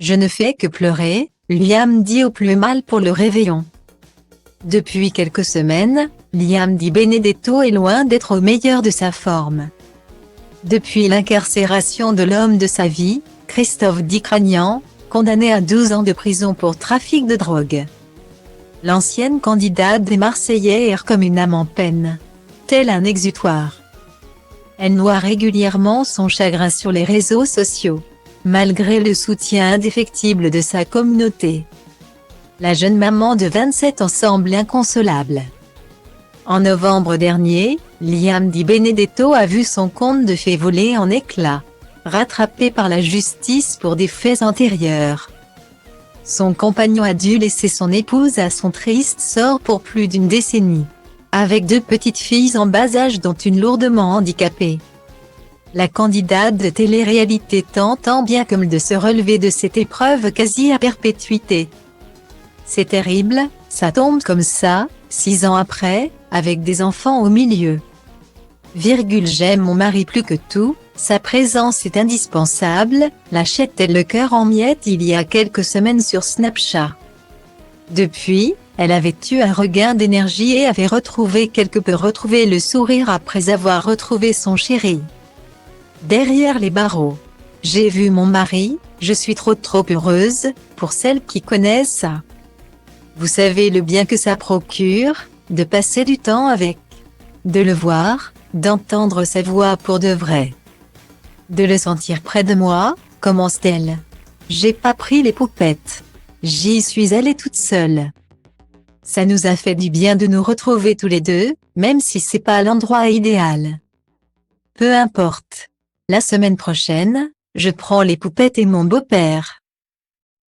Je ne fais que pleurer, Liam dit au plus mal pour le réveillon. Depuis quelques semaines, Liam Di Benedetto est loin d'être au meilleur de sa forme. Depuis l'incarcération de l'homme de sa vie, Christophe Di Cragnan, condamné à 12 ans de prison pour trafic de drogue. L'ancienne candidate des Marseillais erre comme une âme en peine, tel un exutoire. Elle noie régulièrement son chagrin sur les réseaux sociaux, malgré le soutien indéfectible de sa communauté. La jeune maman de 27 ans semble inconsolable. En novembre dernier, Liam Di Benedetto a vu son conte de fées voler en éclats, rattrapé par la justice pour des faits antérieurs. Son compagnon a dû laisser son épouse à son triste sort pour plus d'une décennie, avec 2 petites filles en bas âge dont une lourdement handicapée. La candidate de télé-réalité tente tant bien que mal de se relever de cette épreuve quasi à perpétuité. C'est terrible, ça tombe comme ça, 6 ans après, avec des enfants au milieu. J'aime mon mari plus que tout, sa présence est indispensable, lâchait-elle le cœur en miettes il y a quelques semaines sur Snapchat. Depuis, elle avait eu un regain d'énergie et avait quelque peu retrouvé le sourire après avoir retrouvé son chéri. Derrière les barreaux. J'ai vu mon mari, je suis trop heureuse, pour celles qui connaissent ça. Vous savez le bien que ça procure, de passer du temps avec. De le voir, d'entendre sa voix pour de vrai. De le sentir près de moi, commence-t-elle. J'ai pas pris les poupettes. J'y suis allée toute seule. Ça nous a fait du bien de nous retrouver tous les deux, même si c'est pas l'endroit idéal. Peu importe. La semaine prochaine, je prends les poupettes et mon beau-père.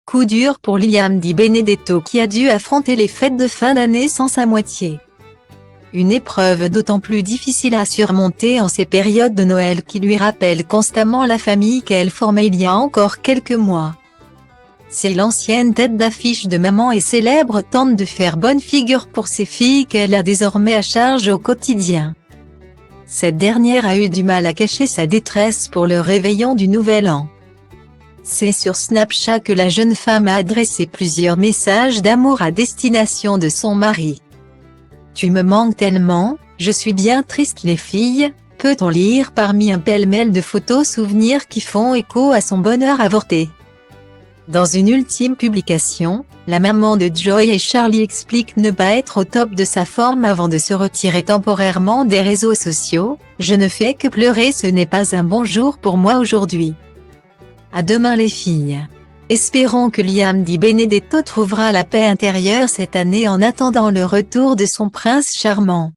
Coup dur pour Liam Di Benedetto qui a dû affronter les fêtes de fin d'année sans sa moitié. Une épreuve d'autant plus difficile à surmonter en ces périodes de Noël qui lui rappellent constamment la famille qu'elle formait il y a encore quelques mois. Si l'ancienne tête d'affiche de Maman est célèbre tente de faire bonne figure pour ses filles qu'elle a désormais à charge au quotidien. Cette dernière a eu du mal à cacher sa détresse pour le réveillon du Nouvel An. C'est sur Snapchat que la jeune femme a adressé plusieurs messages d'amour à destination de son mari. Tu me manques tellement, je suis bien triste les filles, peut-on lire parmi un pêle-mêle de photos souvenirs qui font écho à son bonheur avorté. Dans une ultime publication, la maman de Joy et Charlie explique ne pas être au top de sa forme avant de se retirer temporairement des réseaux sociaux. Je ne fais que pleurer, ce n'est pas un bon jour pour moi aujourd'hui. À demain les filles. Espérons que Liam Di Benedetto trouvera la paix intérieure cette année en attendant le retour de son prince charmant.